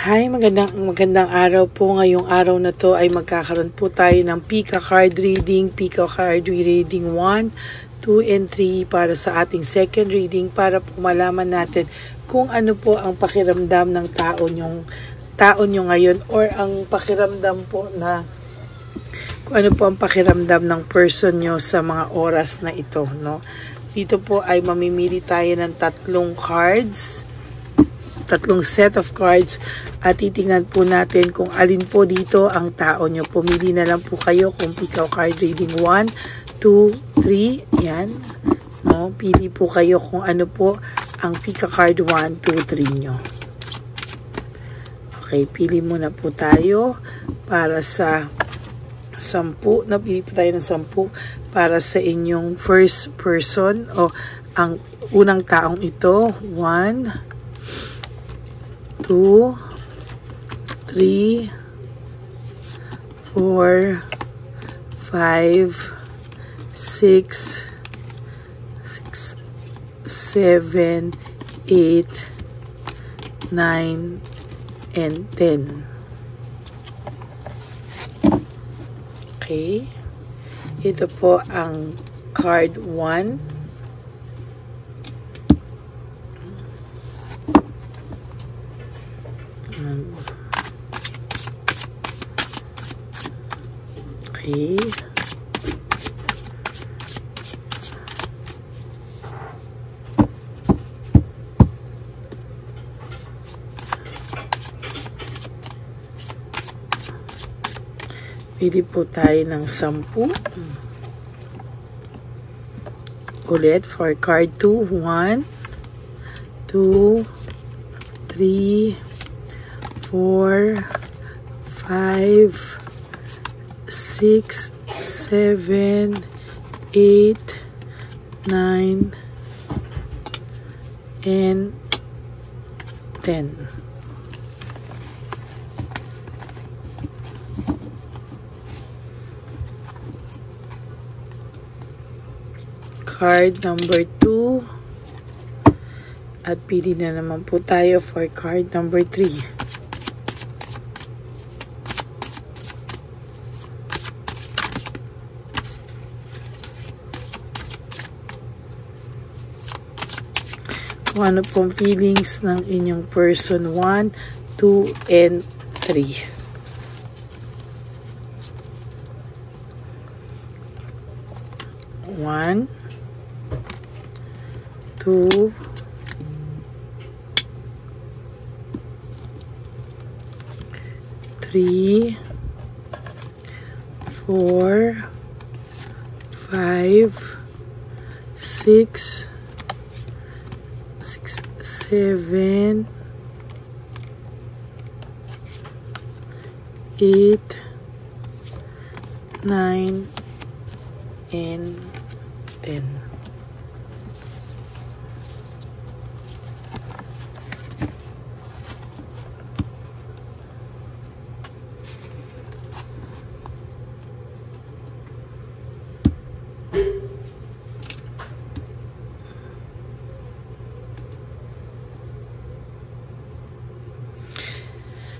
Hi, magandang araw po. Ngayong araw na to ay magkakaroon po tayo ng Pika card reading, Pika card reading 1, 2, and 3 para sa ating second reading para po malaman natin kung ano po ang pakiramdam ng tao nyo ngayon or ang pakiramdam po na kung ano po ang pakiramdam ng person nyo sa mga oras na ito, no? Dito po ay mamimili tayo ng tatlong set of cards at titingnan po natin kung alin po dito ang tao nyo. Pumili na lang po kayo kung Pika card reading 1, 2, 3. Yan. No? Pili po kayo kung ano po ang Pika card 1, 2, 3 nyo. Okay, pili muna po tayo para sa 10. Napili po tayo ng 10 para sa inyong first person o ang unang taong ito. 1, 2, 3, 4, 5, 6, 7, 8, 9, and 10. Okay. Ito po ang card 1. Okay. Pili po tayo ng 10. Ulit for card 2. 1, 2, 3, 4, 5, 6, 7, 8, 9, and 10. Card number 2. At pili na naman po tayo for card number 3. Kung ano pong feelings ng inyong person 1, 2, and 3. One, 2, 3, 4, 5, 6, 7, 8, 9, and 10.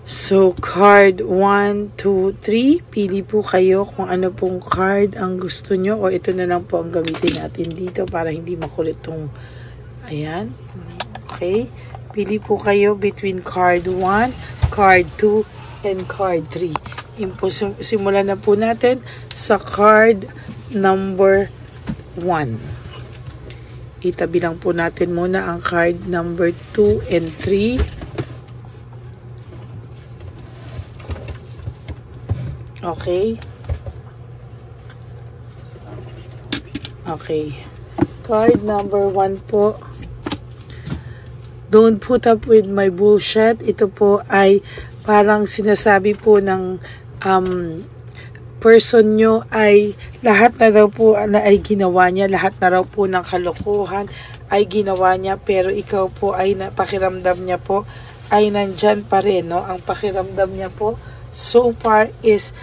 So, card 1, 2, 3. Pili po kayo kung ano pong card ang gusto nyo. O ito na lang po ang gamitin natin dito para hindi makulit tong ayan. Okay. Pili po kayo between card 1, card 2, and card 3. Simulan na po natin sa card number 1. Itabi lang po natin muna ang card number 2 and 3. Okay. Okay. Card number 1 po. Don't put up with my bullshit. Ito po ay parang sinasabi po ng person nyo ay lahat na daw po na ay ginawa niya. Lahat na raw po ng kalokohan ay ginawa niya. Pero ikaw po ay pakiramdam niya po ay nandyan pa rin. No? Ang pakiramdam niya po so far is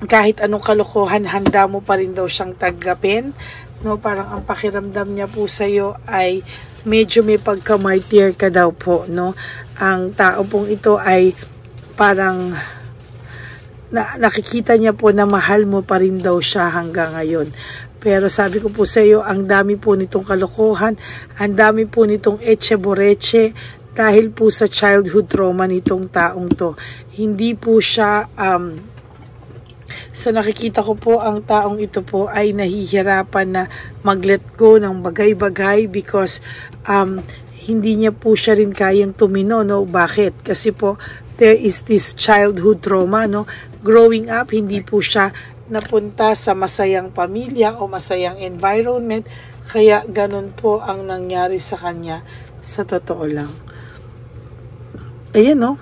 kahit anong kalokohan, handa mo pa rin daw siyang tanggapin. No, parang ang pakiramdam niya po sa iyo ay medyo may pagka-martyr ka daw po, no? Ang tao pong ito ay parang nakikita niya po na mahal mo pa rin daw siya hanggang ngayon. Pero sabi ko po sa iyo, ang dami po nitong kalokohan, ang dami po nitong etche-boreche, dahil po sa childhood trauma nitong taong to. Hindi po siya, sa nakikita ko po, ang taong ito po ay nahihirapan na mag-let go ng bagay-bagay because hindi niya po siya rin kayang tumino, no? Bakit? Kasi po, there is this childhood trauma, no? Growing up, hindi po siya napunta sa masayang pamilya o masayang environment, kaya ganun po ang nangyari sa kanya, sa totoo lang. Ayan, no?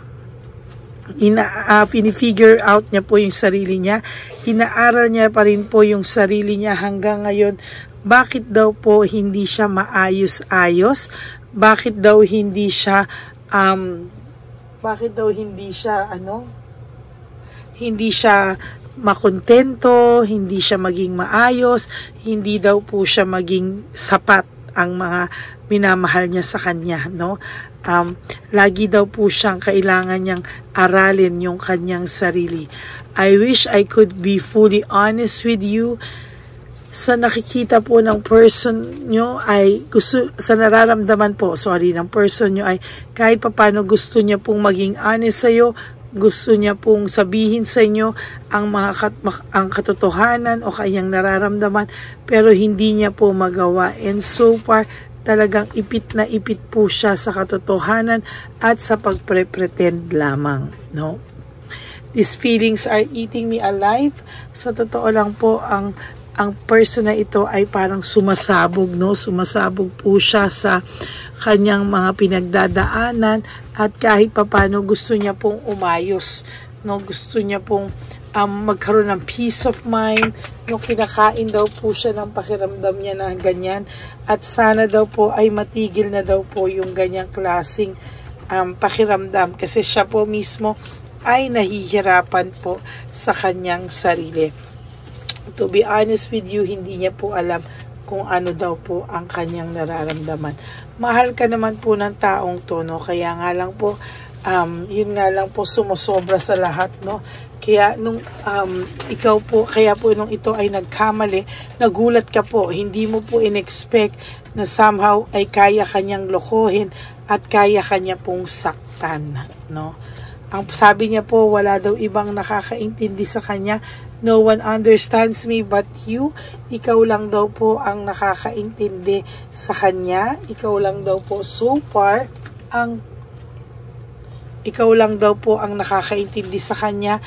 Fini-figure out niya po yung sarili niya. Inaaral niya pa rin po yung sarili niya hanggang ngayon. Bakit daw po hindi siya maayos-ayos? Bakit daw hindi siya hindi siya makontento, hindi siya maging maayos, hindi daw po siya maging sapat ang mga minamahal niya sa kanya, no? Lagi daw po siyang kailangan niyang aralin yung kanyang sarili. I wish I could be fully honest with you. Sa nakikita po ng person nyo ay sa nararamdaman po, ng person nyo ay kahit papano gusto niya pong maging honest sa'yo, gusto niya pong sabihin sa inyo ang katotohanan o kanyang nararamdaman, pero hindi niya po magawa. And so far, talagang ipit na ipit po siya sa katotohanan at sa pagpre-pretend lamang, no? These feelings are eating me alive. Sa totoo lang po, ang person na ito ay parang sumasabog, no? Sumasabog po siya sa kanyang mga pinagdadaanan at kahit papano gusto niya pong umayos, no? Gusto niya pong magkaroon ng peace of mind, no? Kinakain daw po siya ng pakiramdam niya na ganyan at sana daw po ay matigil na daw po yung ganyang klaseng pakiramdam kasi siya po mismo ay nahihirapan po sa kanyang sarili. To be honest with you, hindi niya po alam kung ano daw po ang kanyang nararamdaman. Mahal ka naman po ng taong to, no? Kaya nga lang po, yun nga lang po sumusobra sa lahat, no? Kaya nung kaya po nung ito ay nagkamali, nagulat ka po, hindi mo po in-expect na somehow ay kaya kanyang lokohin at kaya kanya pong saktan, no? Ang sabi niya po, wala daw ibang nakakaintindi sa kanya. No one understands me but you. Ikaw lang daw po ang nakakaintindi sa kanya. Ikaw lang daw po so far ikaw lang daw po ang nakakaintindi sa kanya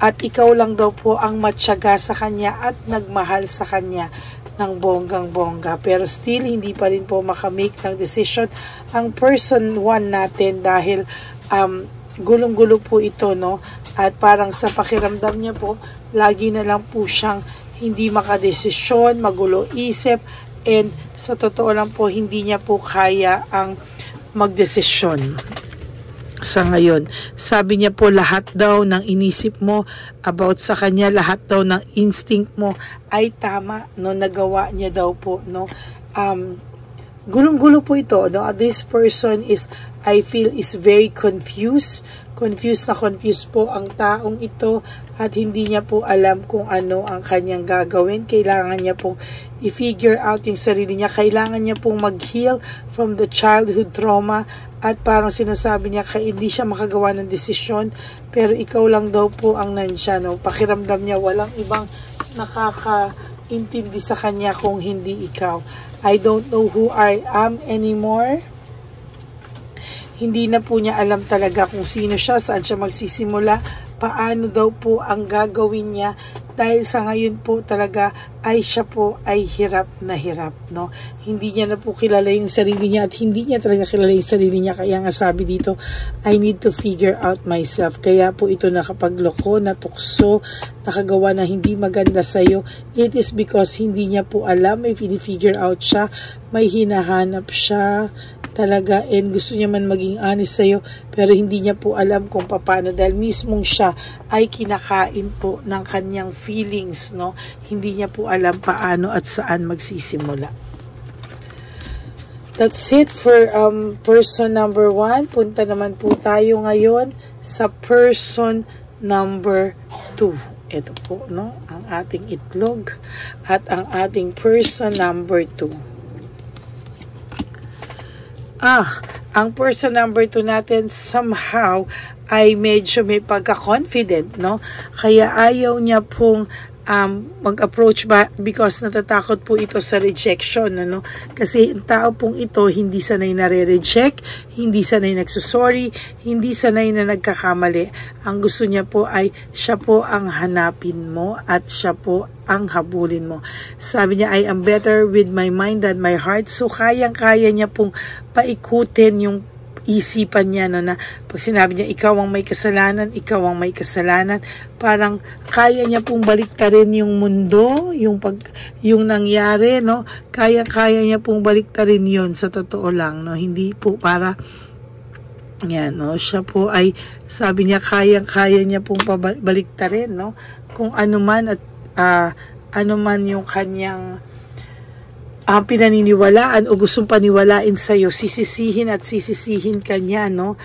at ikaw lang daw po ang matyaga sa kanya at nagmahal sa kanya ng bonggang-bongga. Pero still, hindi pa rin po makamake ng decision ang person one natin dahil gulong-gulo po ito, no? At parang sa pakiramdam niya po, lagi na lang po siyang hindi makadesisyon, magulo isip, and sa totoo lang po, hindi niya po kaya ang magdesisyon. Sa ngayon, sabi niya po lahat daw ng inisip mo about sa kanya, lahat daw ng instinct mo ay tama, no? Nagawa niya daw po, no? Gulong-gulo po ito, no? This person is, I feel, is very confused. Confused po ang taong ito at hindi niya po alam kung ano ang kanyang gagawin. Kailangan niya pong i-figure out yung sarili niya. Kailangan niya pong mag-heal from the childhood trauma at parang sinasabi niya hindi siya makagawa ng desisyon pero ikaw lang daw po ang nandyan, no? Pakiramdam niya walang ibang nakakaintindi sa kanya kung hindi ikaw. I don't know who I am anymore. Hindi na po niya alam talaga kung sino siya, saan siya magsisimula, paano daw po ang gagawin niya dahil sa ngayon po talaga ay siya po ay hirap na hirap, no? Hindi niya na po kilala yung sarili niya at hindi niya talaga kilala yung sarili niya, kaya nga sabi dito, I need to figure out myself. Kaya po ito nakapagloko, natukso, nakagawa na hindi maganda sa'yo. It is because hindi niya po alam, may figure out siya, may hinahanap siya talaga and gusto niya man maging honest sa'yo pero hindi niya po alam kung paano dahil mismong siya ay kinakain po ng kanyang feelings, no? Hindi niya po alam paano at saan magsisimula. That's it for person number 1. Punta naman po tayo ngayon sa person number 2. Ito po, no, ang ating itlog at ang ating person number 2. Ang person number 2 natin somehow ay medyo may pagka-confident, no? Kaya ayaw niya pong mag-approach ba because natatakot po ito sa rejection, ano? Kasi ang tao pong ito hindi sanay na re-reject, hindi sanay nagsusorry, hindi sanay na nagkakamali. Ang gusto niya po ay siya po ang hanapin mo at siya po ang habulin mo. Sabi niya, I am better with my mind than my heart. So kayang-kaya niya pong paikutin yung isipan niya, no, na pag sinabi niya ikaw ang may kasalanan, ikaw ang may kasalanan, parang kaya niya pong baliktarin yung mundo, yung nangyari, no, kaya niya pong baliktarin yon sa totoo lang, no, hindi po para yan, no, siya po ay sabi niya kaya niya pong baliktarin, no, kung ano man at ano man yung kanyang pinaniniwalaan o gustong paniwalain sa'yo, sisisihin at sisisihin ka niya, no?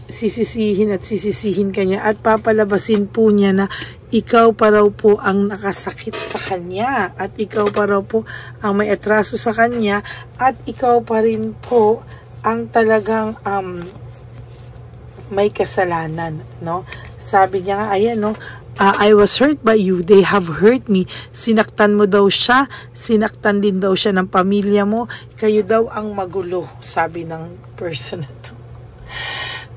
Sisisihin at sisisihin ka niya at papalabasin po niya na ikaw pa raw po ang nakasakit sa kanya at ikaw pa raw po ang may atraso sa kanya at ikaw pa rin po ang talagang may kasalanan, no? Sabi niya nga, ayan, no? I was hurt by you, they have hurt me. Sinaktan mo daw siya, sinaktan din daw siya ng pamilya mo, kayo daw ang magulo, sabi ng person na to.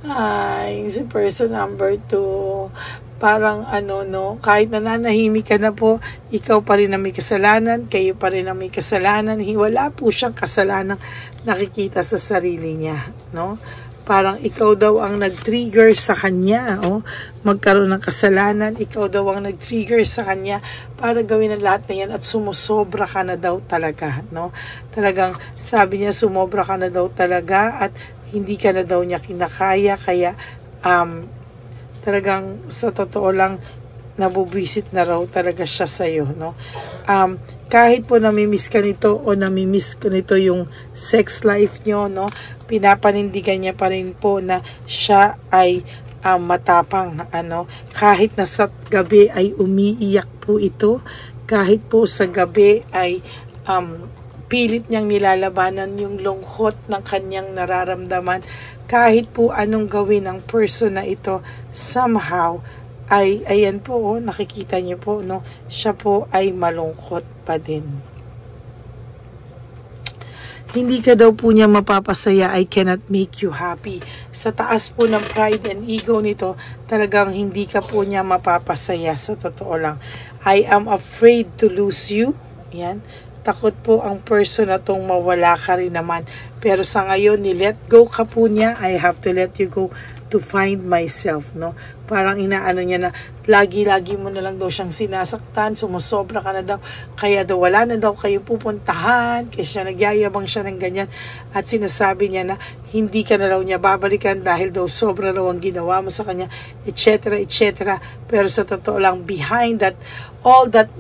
Ay, si person number 2, parang ano, no, kahit nananahimik ka na po, ikaw pa rin ang may kasalanan, kayo pa rin ang may kasalanan, wala po siyang kasalanan nakikita sa sarili niya, no? Parang ikaw daw ang nag-trigger sa kanya, oh, magkaroon ng kasalanan, ikaw daw ang nag-trigger sa kanya para gawin ang lahat na yan at sumusobra ka na daw talaga, no? Talagang sabi niya sumobra ka na daw talaga at hindi ka na daw niya kinakaya, kaya talagang sa totoo lang nabubwisit na raw talaga siya sa'yo, no? Kahit po namimiss ka nito o namimiss ka nito yung sex life nyo, no? Pinapanindigan niya pa rin po na siya ay matapang, ano? Kahit na sa gabi ay umiiyak po ito, kahit po sa gabi ay pilit niyang nilalabanan yung lungkot ng kanyang nararamdaman, kahit po anong gawin ng person na ito, somehow ay, ayan po, oh, nakikita niyo po, no, siya po ay malungkot pa din. Hindi ka daw po niya mapapasaya, I cannot make you happy. Sa taas po ng pride and ego nito, talagang hindi ka po niya mapapasaya, sa totoo lang. I am afraid to lose you. Yan. Takot po ang person na tong mawala ka rin naman. Pero sa ngayon, ni-let go ka po niya. I have to let you go to find myself, no? Parang inaano niya na lagi-lagi mo na lang daw siyang sinasaktan, sumusobra ka na daw, kaya daw wala na daw kayong pupuntahan, kaya siya nagyayabang siya ng ganyan, at sinasabi niya na hindi ka na raw niya babalikan dahil daw sobra raw ang ginawa mo sa kanya, etc. etc. Pero sa totoo lang, behind that, all that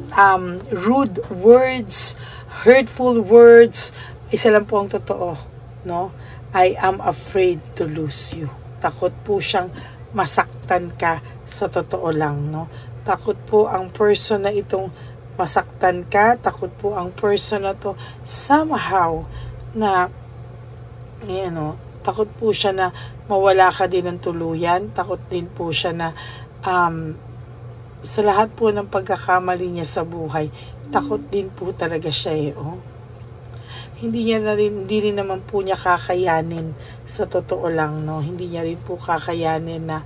rude words, hurtful words, isa lang po ang totoo, no? I am afraid to lose you. Takot po siyang masaktan ka, sa totoo lang, no? Takot po ang person na itong masaktan ka, takot po ang person na to somehow na, takot po siya na mawala ka din ng tuluyan, takot din po siya na sa lahat po ng pagkakamali niya sa buhay, takot din po talaga siya, oh. Hindi rin naman po niya kakayanin, sa totoo lang, no? Hindi niya rin po kakayanin na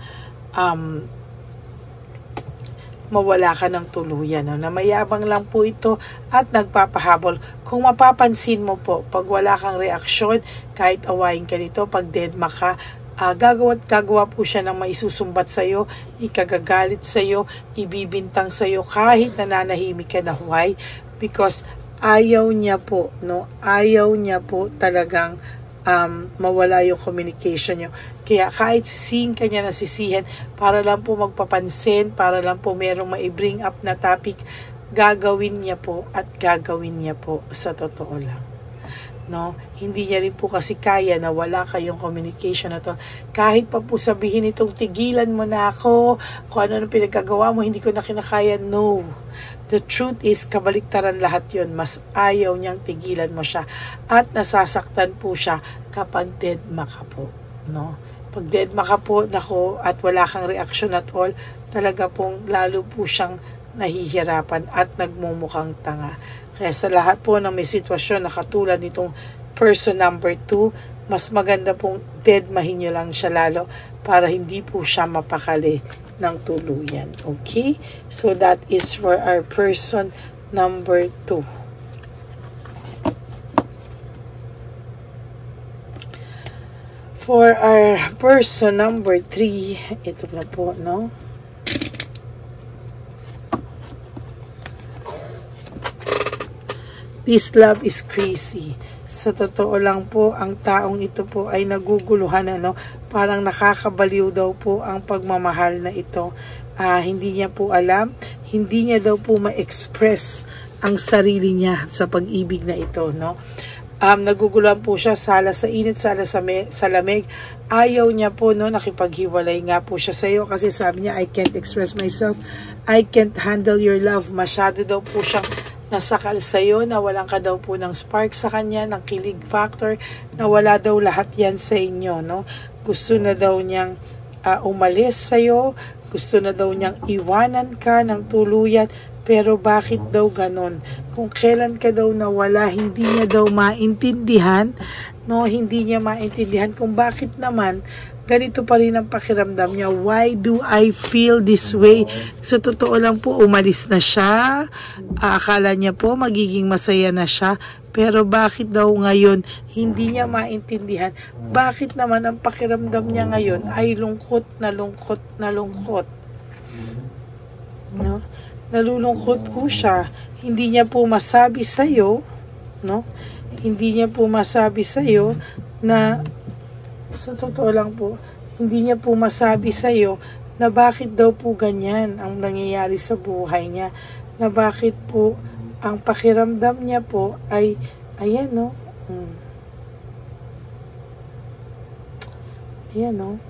mawala ka ng tuluyan, no? Na mayabang lang po ito at nagpapahabol. Kung mapapansin mo po, pag wala kang reaksyon, kahit awayin ka nito, pag deadma ka, gagawa po siya ng maisusumbat sa'yo, ikagagalit sa'yo, ibibintang sa'yo, kahit nananahimik ka na. Why? Because ayaw niya po, no? Ayaw niya po talagang mawala yung communication niyo. Kaya kahit sisihin ka niya na sisihin, para lang po magpapansin, para lang po merong ma-bring up na topic, gagawin niya po at gagawin niya po, sa totoo lang. no? Hindi niya rin po kasi kaya na wala kayong communication at all. Kahit pa po sabihin itong tigilan mo na ako, kung ano nang pinagkagawa mo, hindi ko na kinakaya. No. The truth is, kabaliktaran lahat yon. Mas ayaw niyang tigilan mo siya. At nasasaktan po siya kapag deadma ka po, no? Pag deadma ka po, nako, at wala kang reaction at all, talaga pong lalo po siyang nahihirapan at nagmumukhang tanga. Kaya sa lahat po ng may sitwasyon na katulad nitong person number 2, mas maganda pong deadmahin nyo lang siya lalo para hindi po siya mapakali ng tuluyan. Okay? So that is for our person number 2. For our person number 3, ito na po, no? This love is crazy. Sa totoo lang po, ang taong ito po ay naguguluhan, ano? Parang nakakabaliw daw po ang pagmamahal na ito. Hindi niya po alam, hindi niya daw po ma-express ang sarili niya sa pag-ibig na ito, no? Naguguluhan po siya, sala sa init, sala sa lamig. Ayaw niya po, no, nakipaghiwalay nga po siya sa iyo kasi sabi niya, I can't express myself, I can't handle your love. Masyado daw po siyang nasakal sa iyo, nawalan ka daw po ng spark sa kanya, ng kilig factor, nawala daw lahat yan sa inyo, no? Gusto na daw niyang umalis sa iyo, gusto na daw niyang iwanan ka ng tuluyan, pero bakit daw ganon? Kung kailan ka daw nawala, hindi niya daw maintindihan, no? Hindi niya maintindihan kung bakit naman ganito pa rin ang pakiramdam niya. Why do I feel this way? Sa totoo lang po, umalis na siya. Akala niya po magiging masaya na siya. Pero bakit daw ngayon hindi niya maintindihan? Bakit naman ang pakiramdam niya ngayon ay lungkot na lungkot na lungkot? No? Nalulungkot po siya. Hindi niya po masabi sa iyo, no? Hindi niya po masabi sa iyo na sa totoo lang po, hindi niya po masabi sa iyo na bakit daw po ganyan ang nangyayari sa buhay niya. Na bakit po ang pakiramdam niya po ay, ayan no. Ayan no.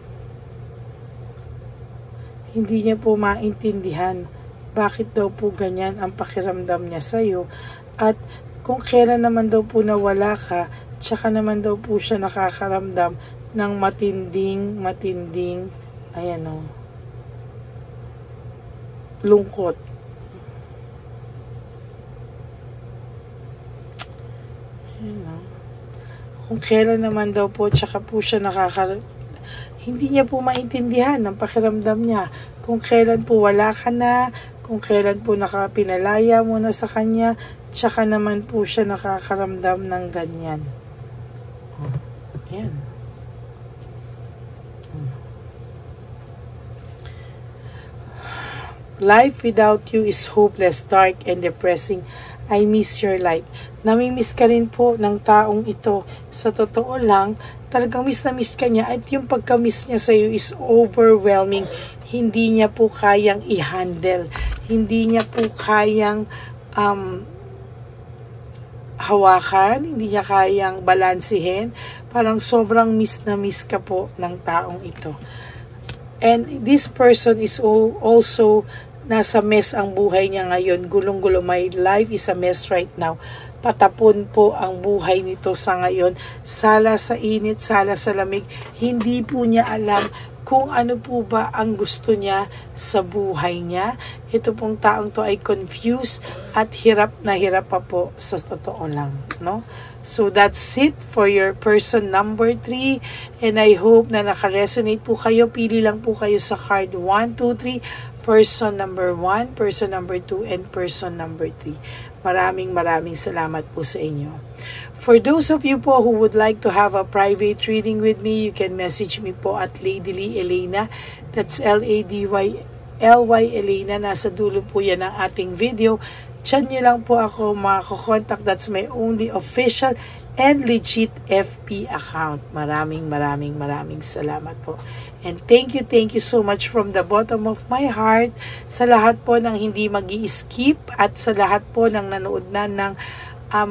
Hindi niya po maintindihan bakit daw po ganyan ang pakiramdam niya sa iyo. At kung kailan naman daw po nawala ka, tsaka naman daw po siya nakakaramdam ng matinding, ayan o, lungkot. Ayan o. Kung kailan naman daw po, tsaka po siya hindi niya po maintindihan ang pakiramdam niya. Kung kailan po wala ka na, kung kailan po pinalaya mo na sa kanya, tsaka naman po siya nakakaramdam ng ganyan. Oh, ayan. Life without you is hopeless, dark, and depressing. I miss your light. Namimiss ka rin po ng taong ito. Sa totoo lang, talagang miss na miss ka niya at yung pagka-miss niya sa iyo is overwhelming. Hindi niya po kayang i-handle. Hindi niya po kayang hawakan. Hindi niya kayang balansihin. Parang sobrang miss na miss ka po ng taong ito. And this person is also nasa mess ang buhay niya ngayon. Gulong-gulo. My life is a mess right now. Patapon po ang buhay nito sa ngayon. Sala sa init, sala sa lamig. Hindi po niya alam kung ano po ba ang gusto niya sa buhay niya. Ito pong taong to ay confused at hirap na hirap pa po sa totoo lang, no? So that's it for your person number 3, and I hope na naka-resonate po kayo. Pili lang po kayo sa card 1, 2, 3, person number 1, person number 2, and person number 3. Maraming salamat po sa inyo. For those of you po who would like to have a private reading with me, you can message me po at Lady Lee Elena. That's L-A-D-Y-L-Y Elena. Nasa dulo po yan ng ating video. Chan nyo lang po ako makakontak. That's my only official and legit FB account. Maraming salamat po. And thank you so much from the bottom of my heart sa lahat po ng hindi mag-i-skip at sa lahat po ng nanood na ng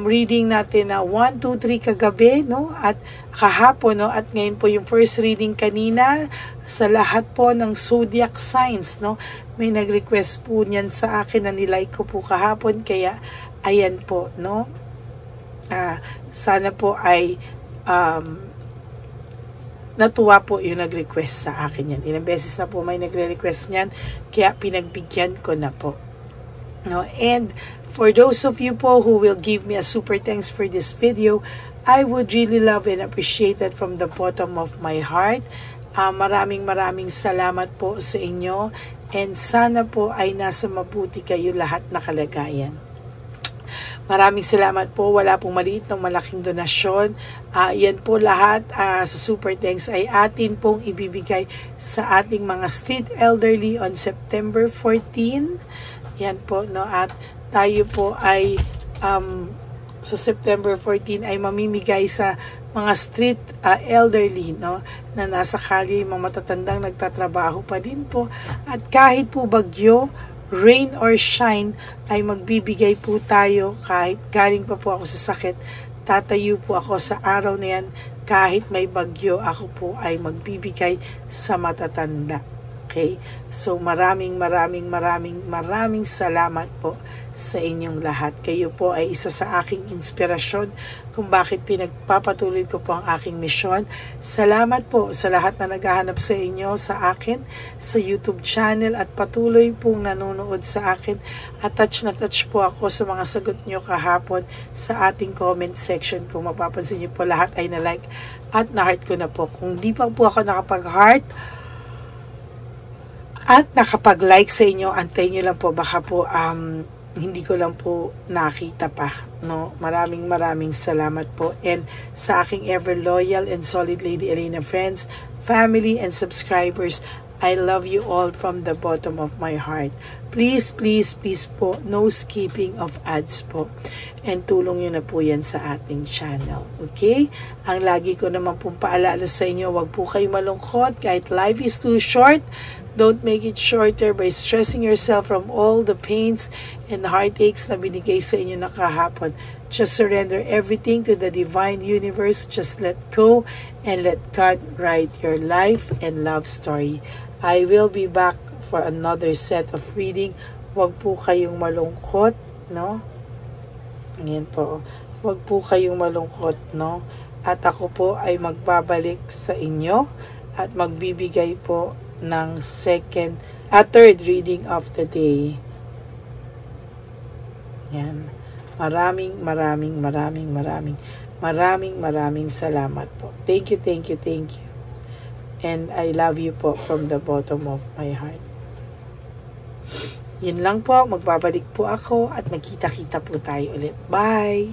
reading natin na 1, 2, 3 kagabi, no? At kahapon, no? At ngayon po yung first reading kanina sa lahat po ng zodiac signs, no? May nag-request po niyan sa akin na nilike ko po kahapon, kaya ayan po, no? Sana po ay natuwa po yung nag-request sa akin yan. Ilang beses na po may nagre-request niyan, kaya pinagbigyan ko na po. No, and for those of you po who will give me a super thanks for this video, I would really love and appreciate it from the bottom of my heart. Maraming salamat po sa inyo, and sana po ay nasa mabuti kayo lahat na kalagayan. Maraming salamat po. Wala pong maliit ng malaking donasyon. Yan po lahat sa super thanks ay atin pong ibibigay sa ating mga street elderly on September 14. Yan po, no? At tayo po ay sa September 14 ay mamimigay sa mga street elderly, no? Na nasa kalye, mga matatandang nagtatrabaho pa din po. At kahit po bagyo, rain or shine, ay magbibigay po tayo. Kahit galing pa po ako sa sakit, tatayo po ako sa araw na yan. Kahit may bagyo, ako po ay magbibigay sa matatanda. Okay? So maraming salamat po sa inyong lahat. Kayo po ay isa sa aking inspirasyon kung bakit pinagpapatuloy ko po ang aking misyon. Salamat po sa lahat na naghahanap sa inyo, sa akin, sa YouTube channel, at patuloy pong nanonood sa akin. At touch na touch po ako sa mga sagot nyo kahapon sa ating comment section. Kung mapapansin nyo po, lahat ay na-like at na-heart ko na po. Kung di pa po ako nakapag-heart at nakapag-like sa inyo, antayin nyo lang po, baka po hindi ko lang po nakita pa, no? Maraming salamat po, and sa aking ever loyal and solid Lady Elena friends, family, and subscribers, I love you all from the bottom of my heart. Please po, no skipping of ads po. And tulong nyo na po yan sa ating channel. Okay? Ang lagi ko naman pong paalala sa inyo, wag po kayo malungkot. Kahit life is too short, don't make it shorter by stressing yourself from all the pains and heartaches na binigay sa inyo na kahapon. Just surrender everything to the divine universe. Just let go and let God write your life and love story. I will be back for another set of reading. Huwag po kayong malungkot, no? Ngayon po. Huwag po kayong malungkot, no? At ako po ay magbabalik sa inyo at magbibigay po ng third reading of the day. Yan. Maraming salamat po. Thank you. And I love you po from the bottom of my heart. Yun lang po, magbabalik po ako at magkita-kita po tayo ulit. Bye!